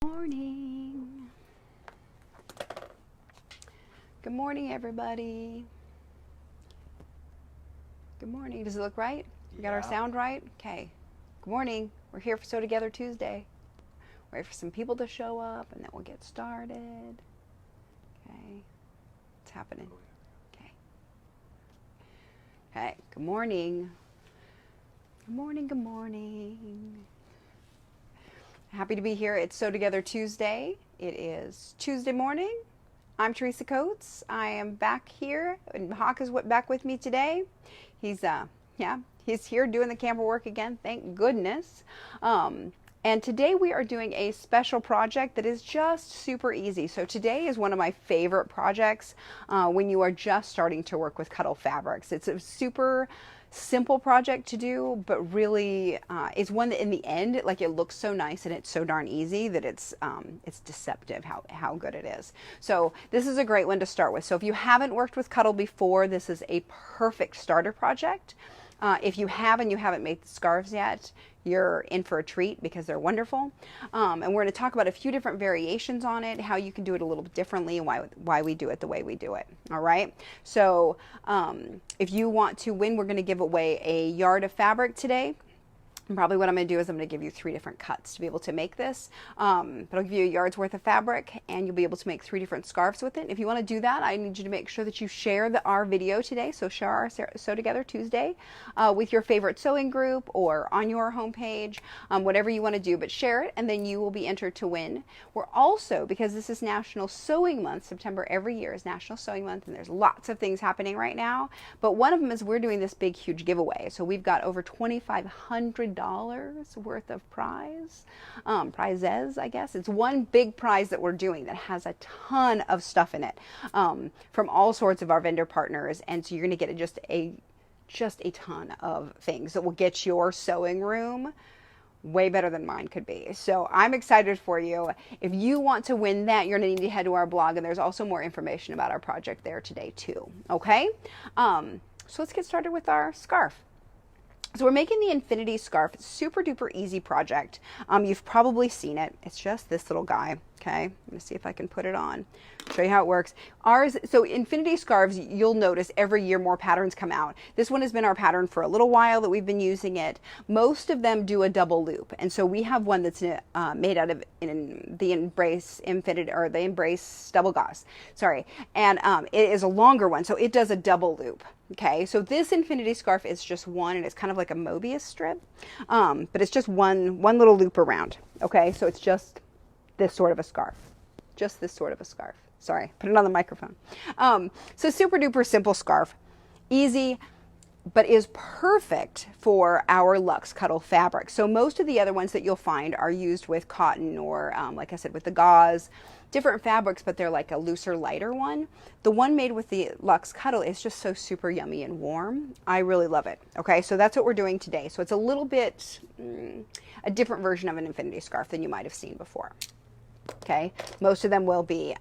Morning. Good morning, everybody. Good morning. Does it look right? We got our sound right? Okay. Good morning. We're here for Sew Together Tuesday. Wait for some people to show up and then we'll get started. Okay. What's happening? Okay. Okay. Good morning. Good morning. Good morning. Happy to be here. It's Sew Together Tuesday. It is Tuesday morning. I'm Teresa Coates. I am back here, and Hawk is back with me today. He's here doing the camper work again. Thank goodness. And today we are doing a special project that is just super easy. So today is one of my favorite projects when you are just starting to work with Cuddle fabrics. It's a super simple project to do, but really it's one that in the end, like, it looks so nice and it's so darn easy that it's deceptive how good it is. So this is a great one to start with. So if you haven't worked with Cuddle before, this is a perfect starter project. If you have and you haven't made the scarves yet, you're in for a treat because they're wonderful. And we're going to talk about a few different variations on it, how you can do it a little bit differently, and why we do it the way we do it. All right. So if you want to win, we're going to give away a yard of fabric today. And probably what I'm going to do is I'm going to give you 3 different cuts to be able to make this. But I'll give you a yard's worth of fabric and you'll be able to make 3 different scarves with it. If you want to do that, I need you to make sure that you share our video today. So share our Sew Together Tuesday with your favorite sewing group or on your homepage, whatever you want to do, but share it and then you will be entered to win. We're also, because this is National Sewing Month, September every year is National Sewing Month, and there's lots of things happening right now. But one of them is we're doing this big, huge giveaway. So we've got over $2,500 worth of prizes, I guess. It's one big prize that we're doing that has a ton of stuff in it from all sorts of our vendor partners, and so you're going to get just a ton of things that will get your sewing room way better than mine could be. So I'm excited for you. If you want to win that, you're going to need to head to our blog, and there's also more information about our project there today too. Okay, so let's get started with our scarf. So we're making the Infinity Scarf. It's a super duper easy project. You've probably seen it. It's just this little guy. Okay, I'm gonna see if I can put it on, show you how it works. So Infinity Scarves, you'll notice every year more patterns come out. This one has been our pattern for a little while that we've been using it. Most of them do a double loop, and so we have one that's made out of the Embrace Infinity, or the Embrace double gauze. Sorry, and it is a longer one, so it does a double loop. Okay, so this Infinity Scarf is just one, and it's kind of like a Mobius strip, but it's just one little loop around. Okay, so it's just this sort of a scarf. Just this sort of a scarf. Sorry, put it on the microphone. So super duper simple scarf. Easy, but is perfect for our Luxe Cuddle fabric. So most of the other ones that you'll find are used with cotton or, like I said, with the gauze, different fabrics, but they're like a looser, lighter one. The one made with the Luxe Cuddle is just so super yummy and warm. I really love it. Okay, so that's what we're doing today. So it's a little bit a different version of an Infinity Scarf than you might have seen before. Okay, most of them will be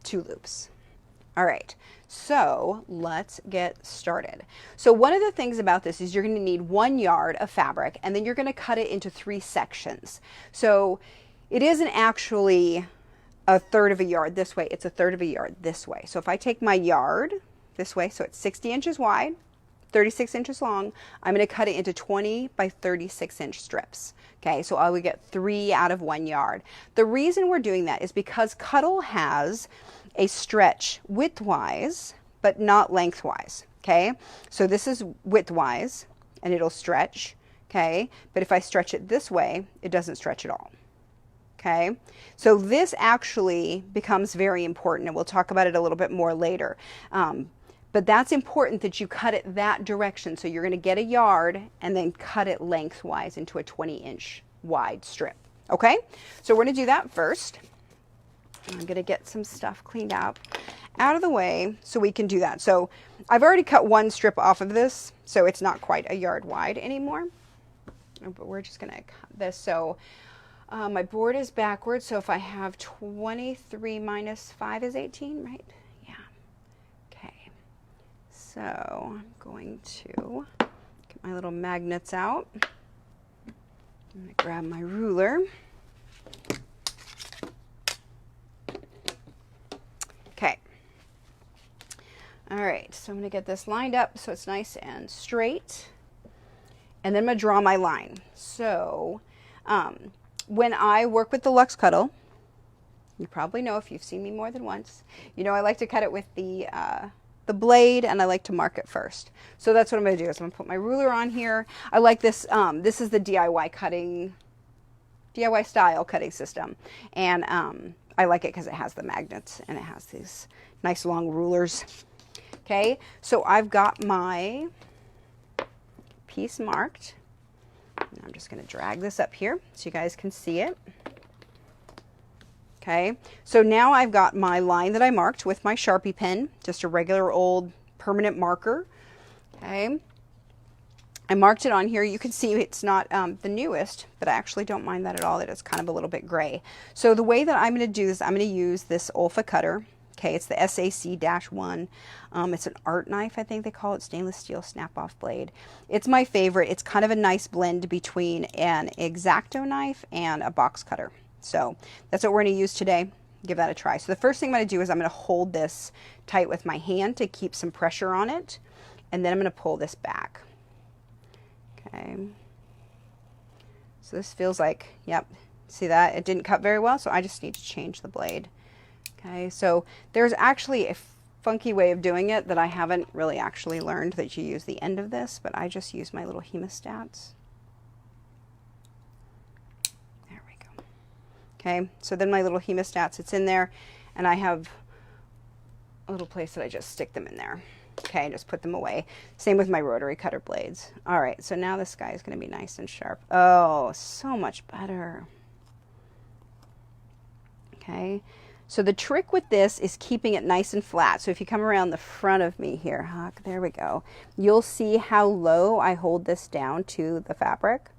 2 loops. All right, so let's get started. So one of the things about this is you're going to need 1 yard of fabric, and then you're going to cut it into 3 sections. So it isn't actually a third of a yard this way, it's a third of a yard this way. So if I take my yard this way, so it's 60 inches wide, 36 inches long, I'm going to cut it into 20 by 36 inch strips. Okay, so I would get 3 out of 1 yard. The reason we're doing that is because Cuddle has a stretch widthwise, but not lengthwise. Okay, so this is widthwise and it'll stretch. Okay, but if I stretch it this way, it doesn't stretch at all. Okay, so this actually becomes very important, and we'll talk about it a little bit more later. But that's important that you cut it that direction. So you're going to get a yard and then cut it lengthwise into a 20-inch wide strip. Okay, so we're going to do that first. I'm going to get some stuff cleaned up out of the way so we can do that. So I've already cut 1 strip off of this, so it's not quite a yard wide anymore. But we're just going to cut this. So my board is backwards, so if I have 23 minus 5 is 18, right? Yeah. Okay. So I'm going to get my little magnets out. I'm going to grab my ruler. All right, so I'm going to get this lined up so it's nice and straight. And then I'm going to draw my line. So when I work with the Luxe Cuddle, you probably know if you've seen me more than once, you know I like to cut it with the blade, and I like to mark it first. So that's what I'm going to do is I'm going to put my ruler on here. I like this. This is the DIY style cutting system. And I like it because it has the magnets and it has these nice long rulers. Okay, so I've got my piece marked. And I'm just going to drag this up here so you guys can see it. Okay, so now I've got my line that I marked with my Sharpie pen, just a regular old permanent marker. Okay, I marked it on here. You can see it's not the newest, but I actually don't mind that at all, that it's kind of a little bit gray. So the way that I'm going to do this, I'm going to use this Olfa cutter. Okay, it's the SAC-1. It's an art knife, I think they call it, stainless steel snap-off blade. It's my favorite. It's kind of a nice blend between an X-Acto knife and a box cutter. So that's what we're going to use today. Give that a try. So the first thing I'm going to do is I'm going to hold this tight with my hand to keep some pressure on it. And then I'm going to pull this back. Okay. So this feels like, yep, see that? It didn't cut very well, so I just need to change the blade. Okay, so there's actually a funky way of doing it that I haven't really actually learned, that you use the end of this, but I just use my little hemostats. There we go. Okay, so then my little hemostats, it's in there, and I have a little place that I just stick them in there. Okay, just put them away. Same with my rotary cutter blades. All right, so now this guy is going to be nice and sharp. Oh, so much better. Okay. So the trick with this is keeping it nice and flat. So if you come around the front of me here, Huck, there we go. You'll see how low I hold this down to the fabric.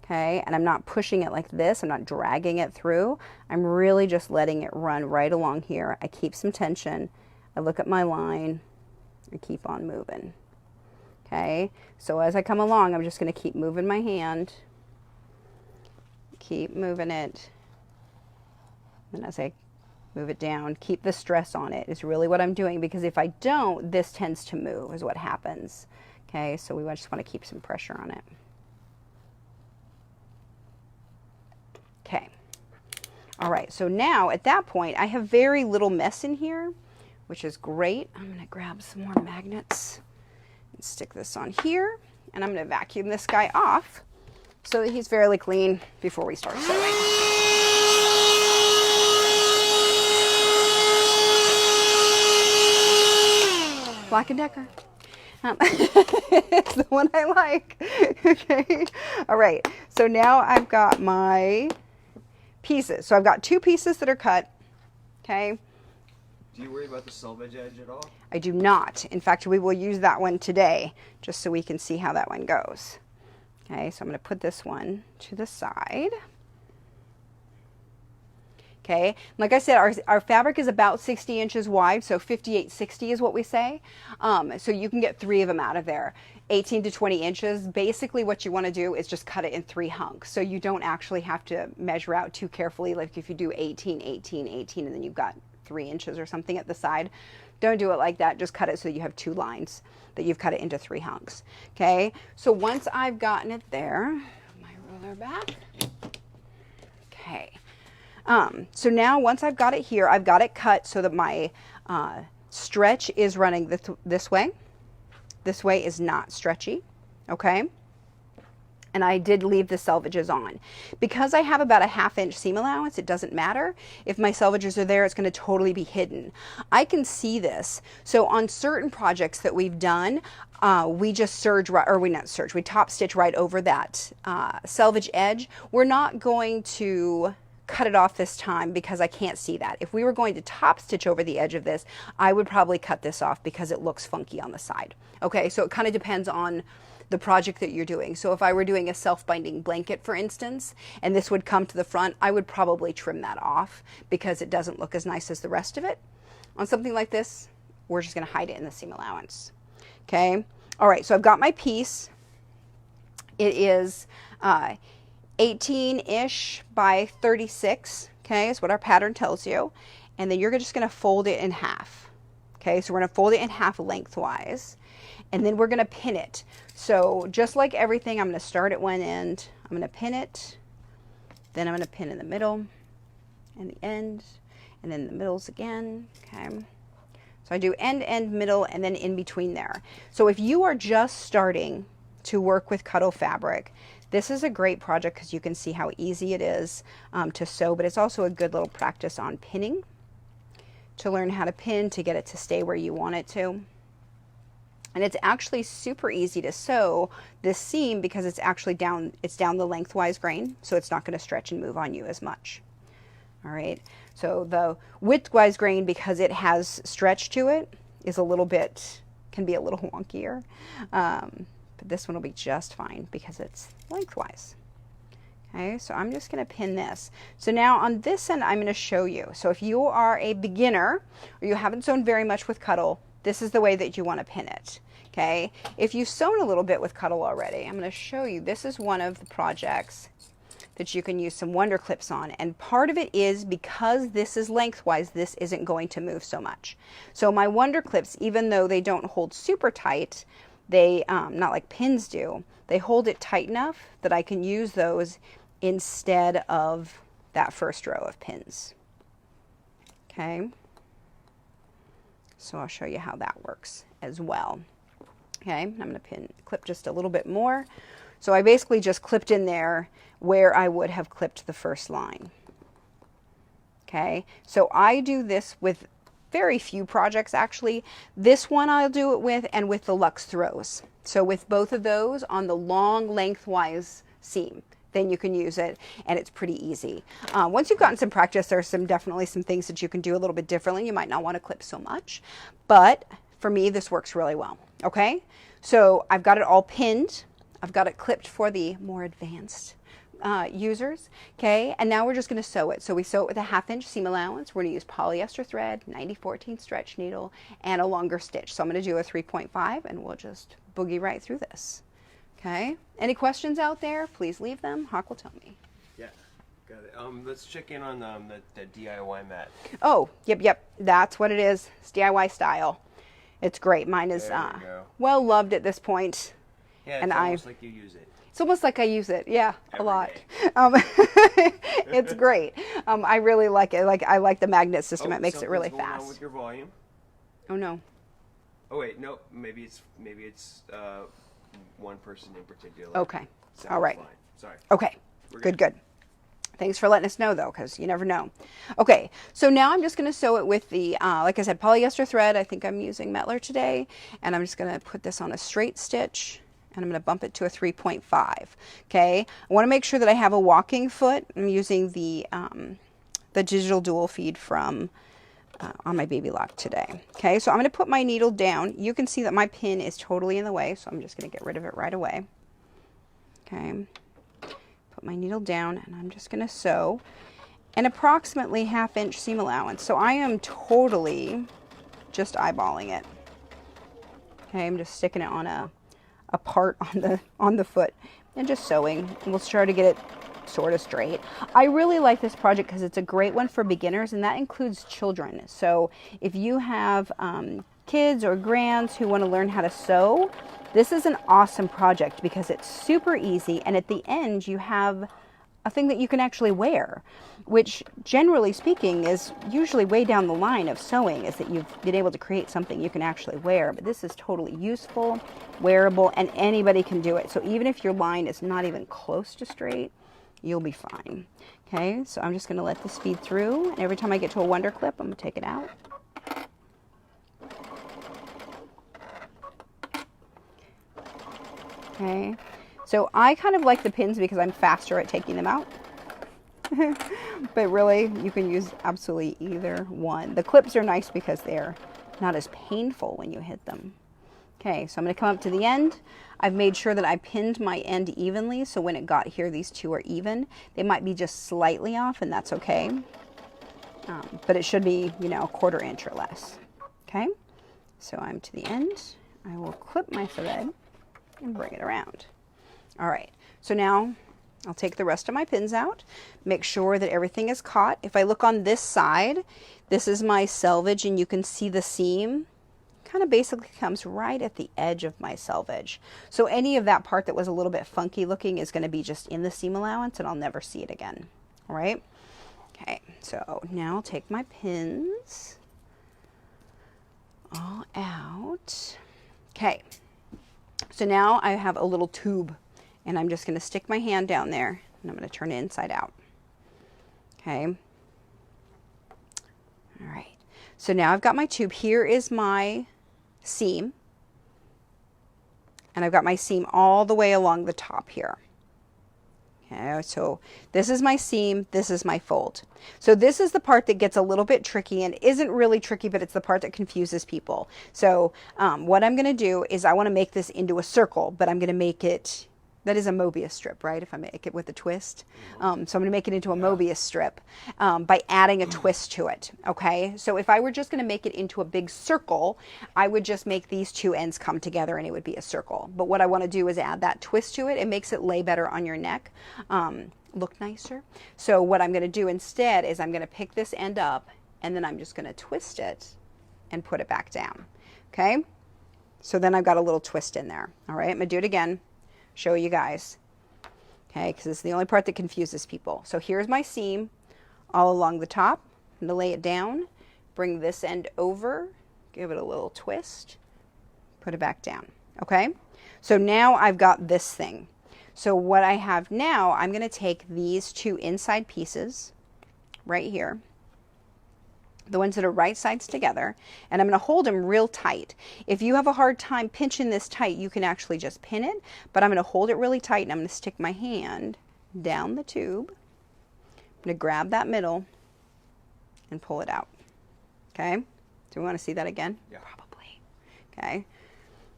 Okay, and I'm not pushing it like this. I'm not dragging it through. I'm really just letting it run right along here. I keep some tension. I look at my line and keep on moving. Okay, so as I come along, I'm just going to keep moving my hand. Keep moving it. And as I move it down, keep the stress on it is really what I'm doing, because if I don't, this tends to move is what happens. Okay, so we just want to keep some pressure on it. Okay. All right, so now at that point, I have very little mess in here, which is great. I'm going to grab some more magnets and stick this on here, and I'm going to vacuum this guy off so that he's fairly clean before we start sewing. Black & Decker. It's the one I like. Okay. All right. So now I've got my pieces. So I've got two pieces that are cut. Okay. Do you worry about the selvage edge at all? I do not. In fact, we will use that one today just so we can see how that one goes. Okay. So I'm going to put this one to the side. Okay, like I said, our fabric is about 60 inches wide, so 58-60 is what we say. So you can get 3 of them out of there. 18 to 20 inches, basically what you want to do is just cut it in 3 hunks. So you don't actually have to measure out too carefully, like if you do 18, 18, 18, and then you've got 3 inches or something at the side. Don't do it like that, just cut it so you have 2 lines, that you've cut it into 3 hunks. Okay, so once I've gotten it there, my ruler back. Okay. So now once I've got it here, I've got it cut so that my stretch is running this way. This way is not stretchy, okay? And I did leave the selvages on. Because I have about a 1/2 inch seam allowance, it doesn't matter. If my selvages are there, it's going to totally be hidden. I can see this. So on certain projects that we've done, we just serge, or we not serge, we top stitch right over that selvage edge. We're not going to cut it off this time because I can't see that. If we were going to top stitch over the edge of this, I would probably cut this off because it looks funky on the side. Okay, so it kind of depends on the project that you're doing. So if I were doing a self-binding blanket, for instance, and this would come to the front, I would probably trim that off because it doesn't look as nice as the rest of it. On something like this, we're just going to hide it in the seam allowance. Okay, all right, so I've got my piece. It is 18-ish by 36, okay, is what our pattern tells you. And then you're just going to fold it in half, Okay, so we're going to fold it in half lengthwise, and then we're going to pin it. So just like everything, I'm going to start at one end, I'm going to pin it, then I'm going to pin in the middle and the end, and then the middles again. Okay, so I do end, end, middle, and then in between there. So if you are just starting to work with Cuddle fabric, this is a great project because you can see how easy it is to sew, but it's also a good little practice on pinning, to learn how to pin to get it to stay where you want it to. And it's actually super easy to sew this seam because it's actually down the lengthwise grain, so it's not going to stretch and move on you as much. All right, so the widthwise grain, because it has stretch to it, is a little bit, can be a little wonkier. But this one will be just fine because it's lengthwise. Okay, so I'm just going to pin this. So now on this end, I'm going to show you. So if you are a beginner or you haven't sewn very much with Cuddle, this is the way that you want to pin it. Okay, if you've sewn a little bit with Cuddle already, I'm going to show you. This is one of the projects that you can use some Wonder Clips on, and part of it is because this is lengthwise, this isn't going to move so much. So my Wonder Clips, even though they don't hold super tight, they not like pins do, they hold it tight enough that I can use those instead of that first row of pins. Okay, so I'll show you how that works as well. Okay, I'm going to clip just a little bit more. So I basically just clipped in there where I would have clipped the first line. Okay, so I do this with very few projects actually. This one I'll do it with, and with the Luxe Throws. So with both of those on the long lengthwise seam, then you can use it, and it's pretty easy. Once you've gotten some practice, there's definitely some things that you can do a little bit differently. You might not want to clip so much, but for me, this works really well. Okay, so I've got it all pinned. I've got it clipped for the more advanced users. Okay, and now we're just going to sew it. So we sew it with a 1/2 inch seam allowance. We're going to use polyester thread, 90/14 stretch needle, and a longer stitch. So I'm going to do a 3.5, and we'll just boogie right through this. Okay, any questions out there? Please leave them. Hawk will tell me. Yeah, got it. Let's check in on the DIY mat. Oh, yep, that's what it is. It's DIY style. It's great. Mine is well loved at this point. Yeah, it's and almost like you use it. It's almost like I use it, yeah, Every a lot. day. It's great. I really like it. I like the magnet system. It makes it really something's going on fast. with your volume. Oh no. Oh wait, no. Maybe it's one person in particular. Okay. Sounds All right. fine. Sorry. Okay. We're Good. Thanks for letting us know though, because you never know. Okay, so now I'm just going to sew it with the, like I said, polyester thread. I think I'm using Metler today, and I'm just going to put this on a straight stitch, and I'm going to bump it to a 3.5. Okay, I want to make sure that I have a walking foot. I'm using the digital dual feed from on my Baby Lock today. Okay, so I'm going to put my needle down. You can see that my pin is totally in the way, so I'm just going to get rid of it right away. Okay. Put my needle down, and I'm just going to sew an approximately 1/2 inch seam allowance. So I am totally just eyeballing it. Okay, I'm just sticking it on a part on the foot and just sewing. And we'll try to get it sort of straight. I really like this project because it's a great one for beginners, and that includes children. So if you have kids or grands who want to learn how to sew, this is an awesome project because it's super easy, and at the end you have a thing that you can actually wear, which generally speaking is usually way down the line of sewing, is that you've been able to create something you can actually wear. But this is totally useful, wearable, and anybody can do it. So even if your line is not even close to straight, you'll be fine. Okay, so I'm just going to let this feed through, and every time I get to a Wonder Clip, I'm going to take it out. Okay, so I kind of like the pins because I'm faster at taking them out. But really, you can use absolutely either one. The clips are nice because they're not as painful when you hit them. Okay, so I'm going to come up to the end. I've made sure that I pinned my end evenly, so when it got here, these two are even. They might be just slightly off, and that's okay. But it should be, you know, a 1/4 inch or less. Okay, so I'm to the end. I will clip my thread and bring it around. All right, so now I'll take the rest of my pins out, make sure that everything is caught. If I look on this side, this is my selvage, and you can see the seam kind of basically comes right at the edge of my selvage. So any of that part that was a little bit funky looking is going to be just in the seam allowance, and I'll never see it again. All right. Okay, so now I'll take my pins all out. Okay, so now I have a little tube, and I'm just going to stick my hand down there, and I'm going to turn it inside out. Okay. All right. So now I've got my tube. Here is my seam. And I've got my seam all the way along the top here. Okay, so this is my seam, this is my fold. So this is the part that gets a little bit tricky and isn't really tricky, but it's the part that confuses people. So what I'm going to do is I want to make this into a circle, but I'm going to make it, that is a Mobius strip, right? If I make it with a twist. So I'm going to make it into a Mobius strip by adding a twist to it, okay? So if I were just going to make it into a big circle, I would just make these two ends come together and it would be a circle. But what I want to do is add that twist to it. It makes it lay better on your neck, look nicer. So what I'm going to do instead is I'm going to pick this end up and then I'm just going to twist it and put it back down, okay? So then I've got a little twist in there, all right? I'm going to do it again. Show you guys, okay, because it's the only part that confuses people. So here's my seam all along the top. I'm going to lay it down, bring this end over, give it a little twist, put it back down, okay? So now I've got this thing. So what I have now, I'm going to take these two inside pieces right here, the ones that are right sides together, and I'm going to hold them real tight. If you have a hard time pinching this tight, you can actually just pin it, but I'm going to hold it really tight and I'm going to stick my hand down the tube. I'm going to grab that middle and pull it out. Okay? Do we want to see that again? Yeah. Probably. Okay.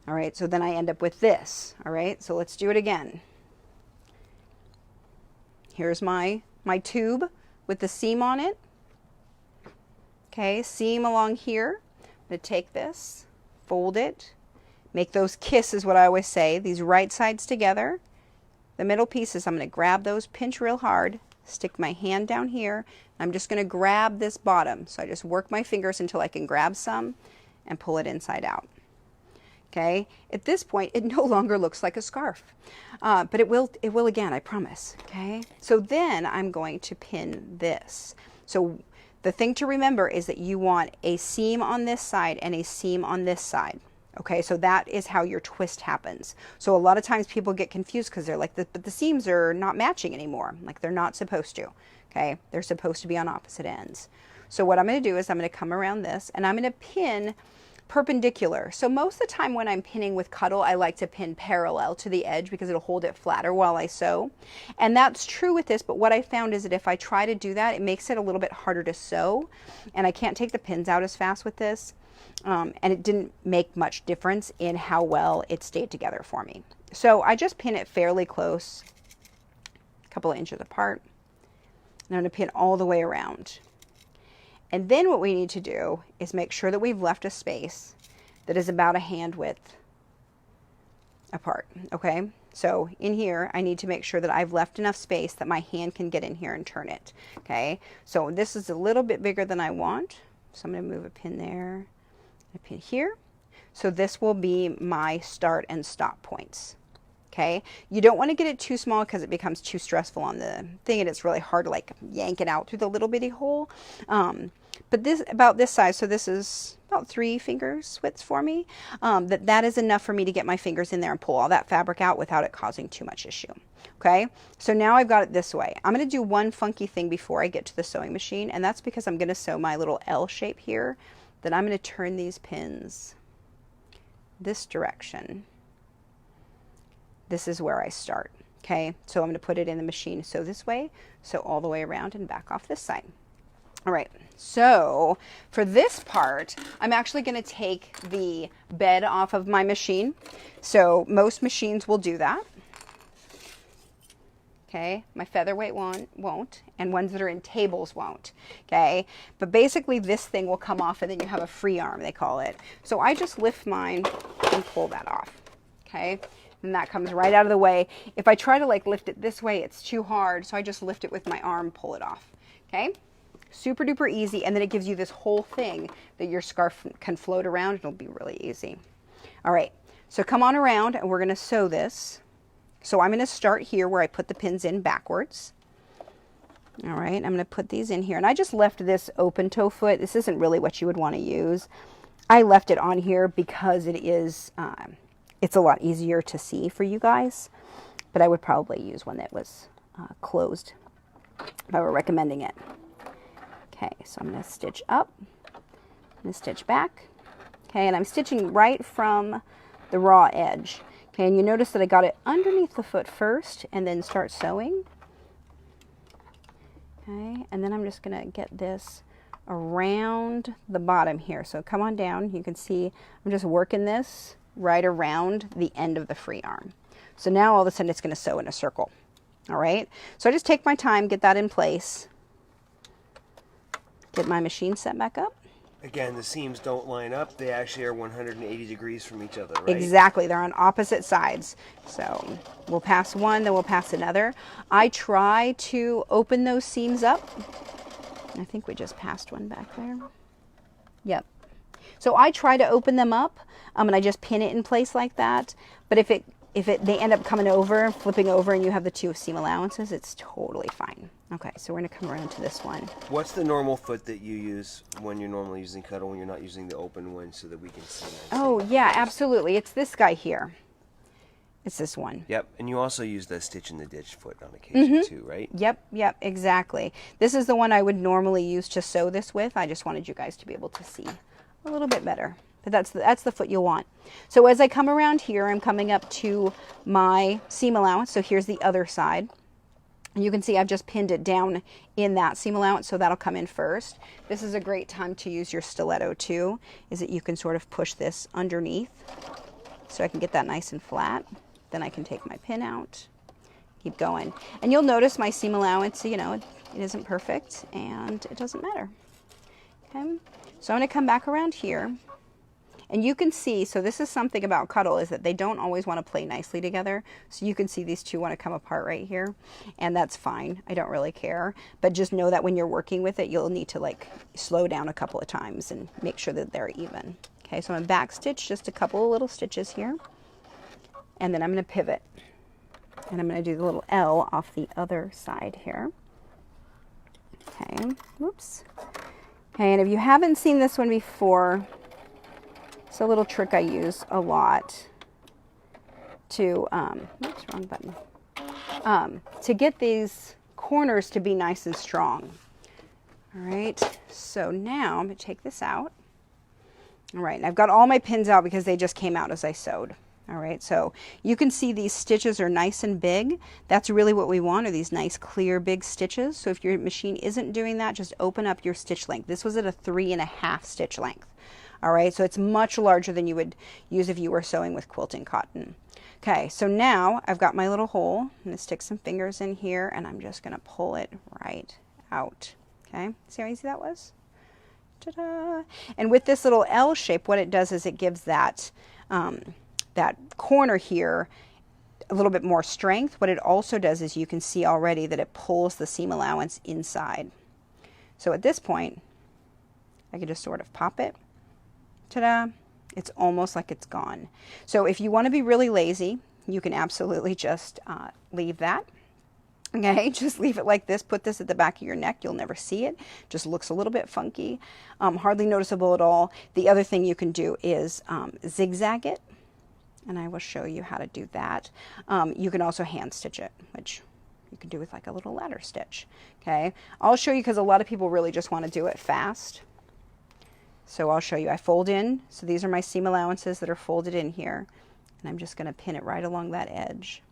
All right, so then I end up with this. All right, so let's do it again. Here's my tube with the seam on it. Okay, seam along here. I'm going to take this, fold it, make those kiss is what I always say, these right sides together. The middle pieces, I'm going to grab those, pinch real hard, stick my hand down here. I'm just going to grab this bottom. So I just work my fingers until I can grab some and pull it inside out. Okay, at this point, it no longer looks like a scarf, but it will again, I promise. Okay, so then I'm going to pin this. So the thing to remember is that you want a seam on this side and a seam on this side. Okay, so that is how your twist happens. So a lot of times people get confused because they're like, but the seams are not matching anymore. Like they're not supposed to. Okay, they're supposed to be on opposite ends. So what I'm going to do is I'm going to come around this and I'm going to pin perpendicular. So most of the time when I'm pinning with Cuddle, I like to pin parallel to the edge because it'll hold it flatter while I sew. And that's true with this, but what I found is that if I try to do that, it makes it a little bit harder to sew. And I can't take the pins out as fast with this. And it didn't make much difference in how well it stayed together for me. So I just pin it fairly close, a couple of inches apart. And I'm going to pin all the way around. And then what we need to do is make sure that we've left a space that is about a hand width apart, okay? So in here, I need to make sure that I've left enough space that my hand can get in here and turn it, okay? So this is a little bit bigger than I want. So I'm going to move a pin there, a pin here. So this will be my start and stop points. Okay, you don't want to get it too small because it becomes too stressful on the thing and it's really hard to like yank it out through the little bitty hole. But this about this size, so this is about 3 fingers width for me. That is enough for me to get my fingers in there and pull all that fabric out without it causing too much issue. Okay, so now I've got it this way. I'm going to do one funky thing before I get to the sewing machine, and that's because I'm going to sew my little L shape here. Then I'm going to turn these pins this direction. This is where I start, okay? So I'm going to put it in the machine, sew this way, sew all the way around and back off this side. All right, so for this part, I'm actually going to take the bed off of my machine. So most machines will do that. Okay, my featherweight won't, and ones that are in tables won't, okay? But basically this thing will come off and then you have a free arm, they call it. So I just lift mine and pull that off, okay? And that comes right out of the way. If I try to like lift it this way, it's too hard. So I just lift it with my arm, pull it off. Okay. Super duper easy, and then it gives you this whole thing that your scarf can float around. It'll be really easy. All right, so come on around and we're gonna sew this. So I'm gonna start here where I put the pins in backwards. All right, I'm gonna put these in here, and I just left this open toe foot. This isn't really what you would wanna use. I left it on here because it is, it's a lot easier to see for you guys, but I would probably use one that was closed if I were recommending it. Okay, so I'm going to stitch up, I'm going to stitch back. Okay, and I'm stitching right from the raw edge. Okay, and you notice that I got it underneath the foot first and then start sewing. Okay, and then I'm just going to get this around the bottom here. So come on down, you can see I'm just working this right around the end of the free arm. So now all of a sudden it's going to sew in a circle. All right, so I just take my time, get that in place. Get my machine set back up. Again, the seams don't line up. They actually are 180 degrees from each other, right? Exactly. They're on opposite sides. So we'll pass one, then we'll pass another. I try to open those seams up. I think we just passed one back there. Yep. So I try to open them up, and I just pin it in place like that. But if they end up coming over, flipping over, and you have the two seam allowances, it's totally fine. Okay, so we're going to come around to this one. What's the normal foot that you use when you're normally using Cuddle, when you're not using the open one, so that we can see that? Oh, yeah, absolutely. It's this guy here. It's this one. Yep, and you also use the stitch in the ditch foot on occasion too, right? Yep, exactly. This is the one I would normally use to sew this with. I just wanted you guys to be able to see a little bit better. But that's the foot you'll want. So as I come around here, I'm coming up to my seam allowance. So here's the other side. And you can see I've just pinned it down in that seam allowance, so that'll come in first. This is a great time to use your stiletto too, is that you can sort of push this underneath so I can get that nice and flat. Then I can take my pin out, keep going. And you'll notice my seam allowance, you know, it isn't perfect and it doesn't matter. Okay, so I'm gonna come back around here. And you can see, so this is something about Cuddle, is that they don't always want to play nicely together. So you can see these two want to come apart right here, and that's fine. I don't really care. But just know that when you're working with it, you'll need to like slow down a couple of times and make sure that they're even. Okay, so I'm gonna back stitch just a couple of little stitches here. And then I'm gonna pivot. And I'm gonna do the little L off the other side here. Okay, whoops. Okay, and if you haven't seen this one before, it's a little trick I use a lot to, oops, wrong button, to get these corners to be nice and strong. All right, so now I'm gonna take this out. All right, and I've got all my pins out because they just came out as I sewed. All right, so you can see these stitches are nice and big. That's really what we want, are these nice clear big stitches. So if your machine isn't doing that, just open up your stitch length. This was at a 3.5 stitch length. All right, so it's much larger than you would use if you were sewing with quilting cotton. Okay, so now I've got my little hole. I'm gonna stick some fingers in here and I'm just gonna pull it right out. Okay, see how easy that was? Ta-da! And with this little L shape, what it does is it gives that, that corner here a little bit more strength. What it also does is you can see already that it pulls the seam allowance inside. So at this point, I can just sort of pop it. Ta-da! It's almost like it's gone. So if you want to be really lazy, you can absolutely just leave that. Okay, just leave it like this. Put this at the back of your neck. You'll never see it. Just looks a little bit funky. Hardly noticeable at all. The other thing you can do is zigzag it. And I will show you how to do that. You can also hand stitch it, which you can do with like a little ladder stitch. Okay, I'll show you because a lot of people really just want to do it fast. So I'll show you. I fold in. So these are my seam allowances that are folded in here. And I'm just going to pin it right along that edge.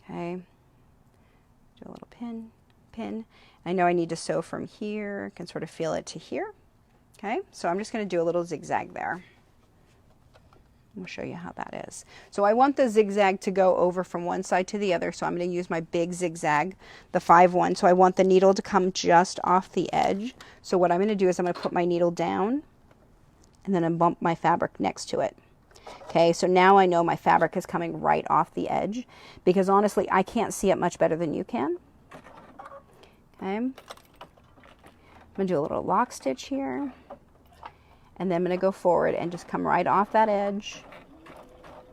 Okay. Do a little pin, pin. I know I need to sew from here. I can sort of feel it to here. Okay. So I'm just going to do a little zigzag there. We'll show you how that is. So I want the zigzag to go over from one side to the other, so I'm going to use my big zigzag, the 5-1. So I want the needle to come just off the edge. So what I'm going to do is I'm going to put my needle down, and then I bump my fabric next to it. Okay, so now I know my fabric is coming right off the edge, because honestly, I can't see it much better than you can. Okay. I'm going to do a little lock stitch here. And then I'm going to go forward and just come right off that edge.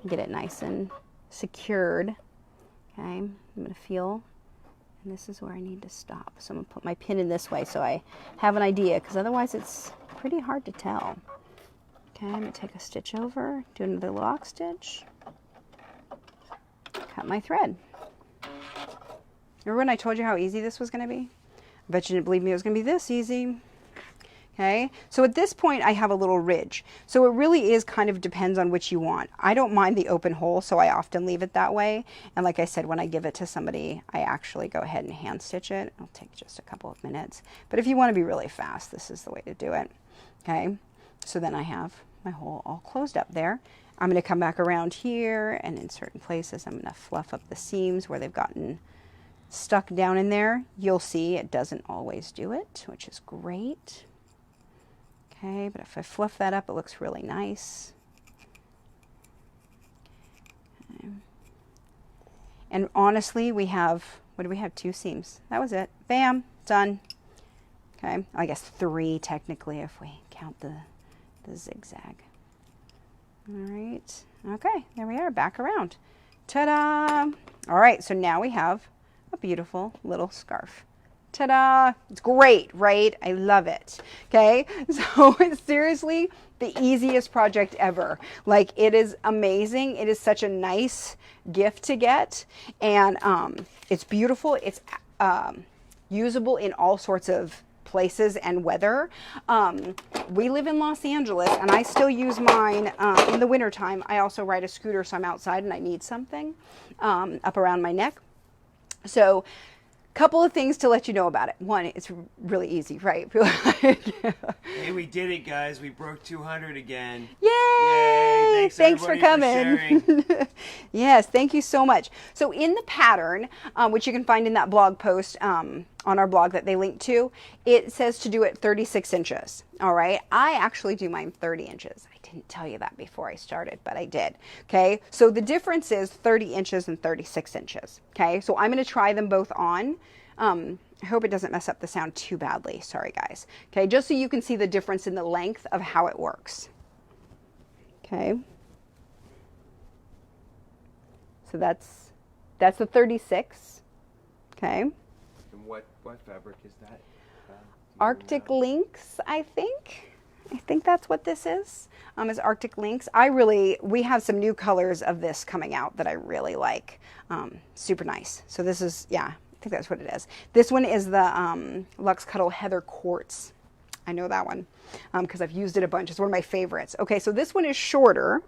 Get it nice and secured. Okay. I'm going to feel, and this is where I need to stop. So I'm going to put my pin in this way so I have an idea, because otherwise it's pretty hard to tell. Okay, I'm going to take a stitch over, do another lock stitch, cut my thread. Remember when I told you how easy this was going to be? I bet you didn't believe me it was going to be this easy. Okay, so at this point I have a little ridge. So it really is kind of depends on which you want. I don't mind the open hole, so I often leave it that way. And like I said, when I give it to somebody, I actually go ahead and hand stitch it. It'll take just a couple of minutes. But if you want to be really fast, this is the way to do it. Okay, so then I have my hole all closed up there. I'm going to come back around here, and in certain places I'm going to fluff up the seams where they've gotten stuck down in there. You'll see it doesn't always do it, which is great. Okay, but if I fluff that up, it looks really nice. Okay. And honestly, we have, what do we have? 2 seams. That was it. Bam, done. Okay, I guess 3 technically if we count the zigzag. All right, okay, there we are, back around. Ta-da! All right, so now we have a beautiful little scarf. Ta-da! It's great, right? I love it. Okay, so it's seriously the easiest project ever. Like, it is amazing. It is such a nice gift to get, and it's beautiful. It's usable in all sorts of places and weather. We live in Los Angeles, and I still use mine in the wintertime. I also ride a scooter, so I'm outside and I need something up around my neck. So couple of things to let you know about it. One, it's really easy, right? Hey, we did it, guys. We broke 200 again. Yay! Yay! Thanks for coming. For Yes, thank you so much. So in the pattern, which you can find in that blog post on our blog that they link to, it says to do it 36 inches. All right. I actually do mine 30 inches. I didn't tell you that before I started, but I did. Okay. So the difference is 30 inches and 36 inches. Okay. So I'm going to try them both on. I hope it doesn't mess up the sound too badly. Sorry, guys. Okay. Just so you can see the difference in the length of how it works. Okay. So that's the 36. Okay. And what fabric is that? Arctic Lynx, I think. I think that's what this is Arctic Lynx. We have some new colors of this coming out that I really like. Super nice. So this is, yeah, I think that's what it is. This one is the Luxe Cuddle Heather Quartz. I know that one because I've used it a bunch. It's one of my favorites. Okay, so this one is shorter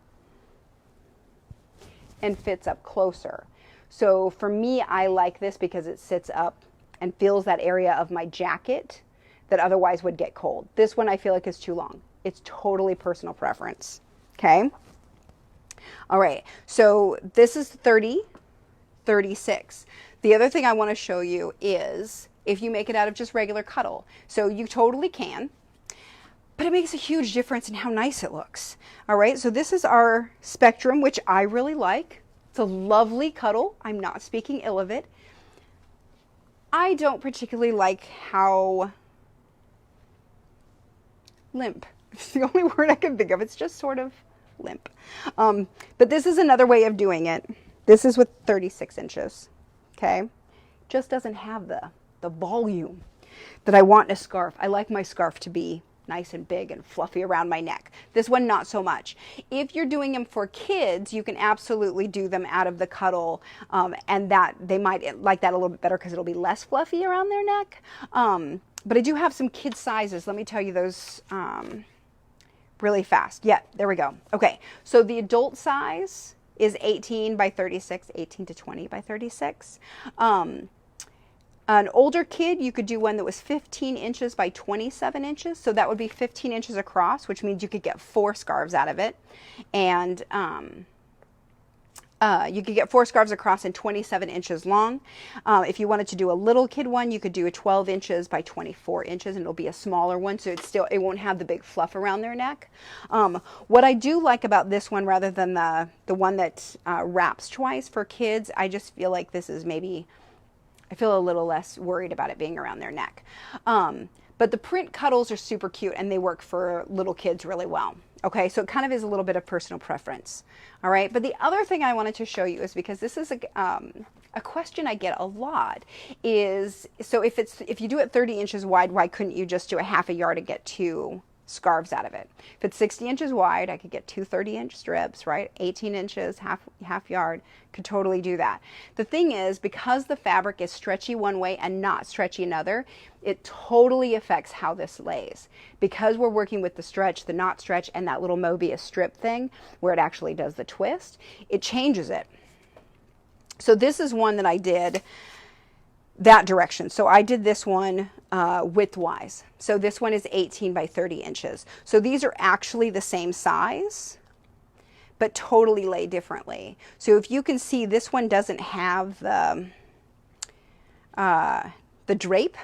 and fits up closer. So for me, I like this because it sits up and fills that area of my jacket that otherwise would get cold. This one I feel like is too long. It's totally personal preference. Okay. All right. So this is 30, 36. The other thing I want to show you is if you make it out of just regular cuddle. So you totally can, but it makes a huge difference in how nice it looks. All right. So this is our Spectrum, which I really like. It's a lovely cuddle. I'm not speaking ill of it. I don't particularly like how limp. It's the only word I can think of. It's just sort of limp. But this is another way of doing it. This is with 36 inches. Okay. Just doesn't have the volume that I want in a scarf. I like my scarf to be nice and big and fluffy around my neck. This one, not so much. If you're doing them for kids, you can absolutely do them out of the cuddle, and that they might like that a little bit better because it'll be less fluffy around their neck. But I do have some kid sizes. Let me tell you those really fast. Yeah, there we go. Okay, so the adult size is 18 by 36, 18 to 20 by 36. An older kid, you could do one that was 15 inches by 27 inches. So that would be 15 inches across, which means you could get 4 scarves out of it. And you could get 4 scarves across and 27 inches long. If you wanted to do a little kid one, you could do a 12 inches by 24 inches, and it'll be a smaller one, so it won't have the big fluff around their neck. What I do like about this one, rather than the one that wraps twice for kids, I just feel like this is maybe I feel a little less worried about it being around their neck. But the print cuddles are super cute and they work for little kids really well. Okay, so it kind of is a little bit of personal preference. All right, but the other thing I wanted to show you is because this is a question I get a lot is, so if you do it 30 inches wide, why couldn't you just do a half a yard and get 2 scarves out of it? If it's 60 inches wide, I could get 2 30-inch strips, right? 18 inches, half yard, could totally do that. The thing is, because the fabric is stretchy one way and not stretchy another, it totally affects how this lays. Because we're working with the stretch, the not stretch, and that little Mobius strip thing where it actually does the twist, it changes it. So this is one that I did that direction. So I did this one widthwise. So this one is 18 by 30 inches. So these are actually the same size, but totally lay differently. So if you can see, this one doesn't have the drape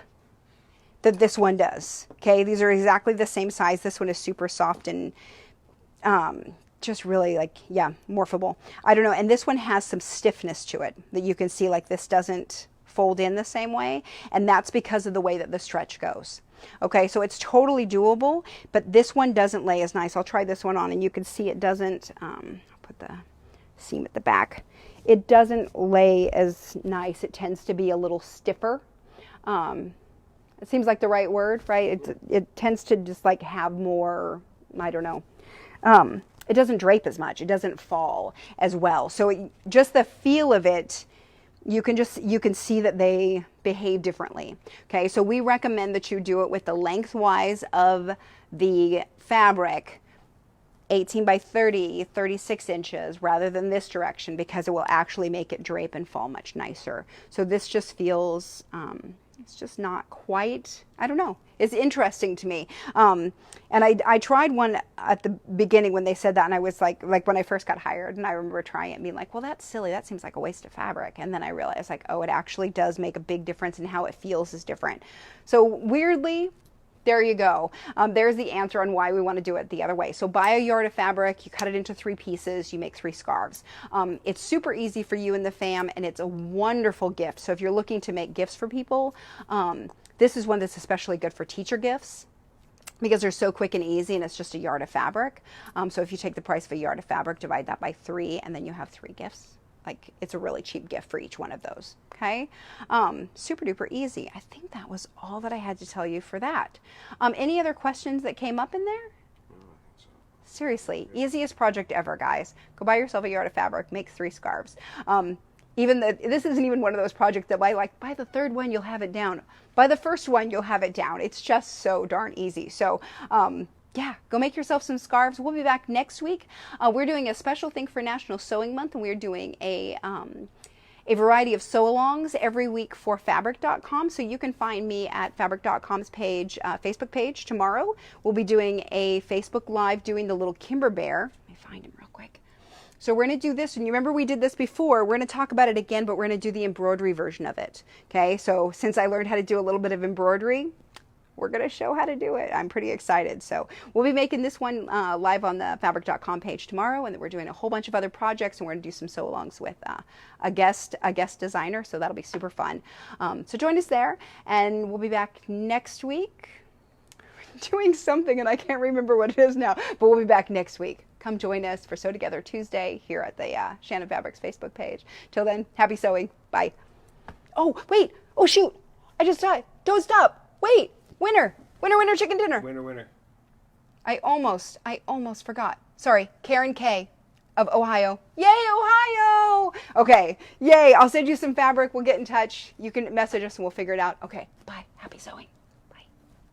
that this one does. Okay, these are exactly the same size. This one is super soft and just really like, yeah, morphable. I don't know. And this one has some stiffness to it that you can see, like this doesn't fold in the same way. And that's because of the way that the stretch goes. Okay, so it's totally doable, but this one doesn't lay as nice. I'll try this one on and you can see it doesn't, I'll put the seam at the back. It doesn't lay as nice. It tends to be a little stiffer. It seems like the right word, right? It tends to just like have more, I don't know. It doesn't drape as much. It doesn't fall as well. So just the feel of it, you can see that they behave differently. Okay, so we recommend that you do it with the lengthwise of the fabric, 18 by 30, 36 inches, rather than this direction, because it will actually make it drape and fall much nicer. So this just feels, it's just not quite, I don't know. It's interesting to me. And I tried one at the beginning when they said that, and I was like when I first got hired, and I remember trying it and being like, well, that's silly. That seems like a waste of fabric. And then I realized, like, oh, it actually does make a big difference, and how it feels is different. So weirdly, there you go. There's the answer on why we want to do it the other way. So buy a yard of fabric, you cut it into 3 pieces, you make 3 scarves. It's super easy for you and the fam, and it's a wonderful gift. So if you're looking to make gifts for people, this is one that's especially good for teacher gifts, because they're so quick and easy, and it's just a yard of fabric. So if you take the price of a yard of fabric, divide that by 3, and then you have 3 gifts. Like, it's a really cheap gift for each one of those. Okay, super duper easy. I think that was all that I had to tell you for that. Any other questions that came up in there? Seriously, easiest project ever, guys. Go buy yourself a yard of fabric, make 3 scarves. This isn't even one of those projects that by the 3rd one you'll have it down. By the 1st one you'll have it down. It's just so darn easy. So yeah, go make yourself some scarves. We'll be back next week. We're doing a special thing for National Sewing Month, and we're doing a variety of sew-alongs every week for Fabric.com. So you can find me at Fabric.com's page, Facebook page tomorrow. We'll be doing a Facebook Live doing the little Kimber Bear. Let me find him real quick. So we're going to do this, and you remember we did this before. We're going to talk about it again, but we're going to do the embroidery version of it. Okay, so since I learned how to do a little bit of embroidery, we're going to show how to do it. I'm pretty excited. So we'll be making this one live on the Fabric.com page tomorrow, and then we're doing a whole bunch of other projects, and we're going to do some sew-alongs with a guest designer, so that'll be super fun. So join us there, and we'll be back next week doing something, and I can't remember what it is now, but we'll be back next week. Come join us for Sew Together Tuesday here at the Shannon Fabrics Facebook page. Till then, happy sewing. Bye. Oh, wait. Oh, shoot. I just died. Don't stop. Wait. Winner. Winner, winner, chicken dinner. Winner, winner. I almost forgot. Sorry. Karen K of Ohio. Yay, Ohio. Okay. Yay. I'll send you some fabric. We'll get in touch. You can message us and we'll figure it out. Okay. Bye. Happy sewing.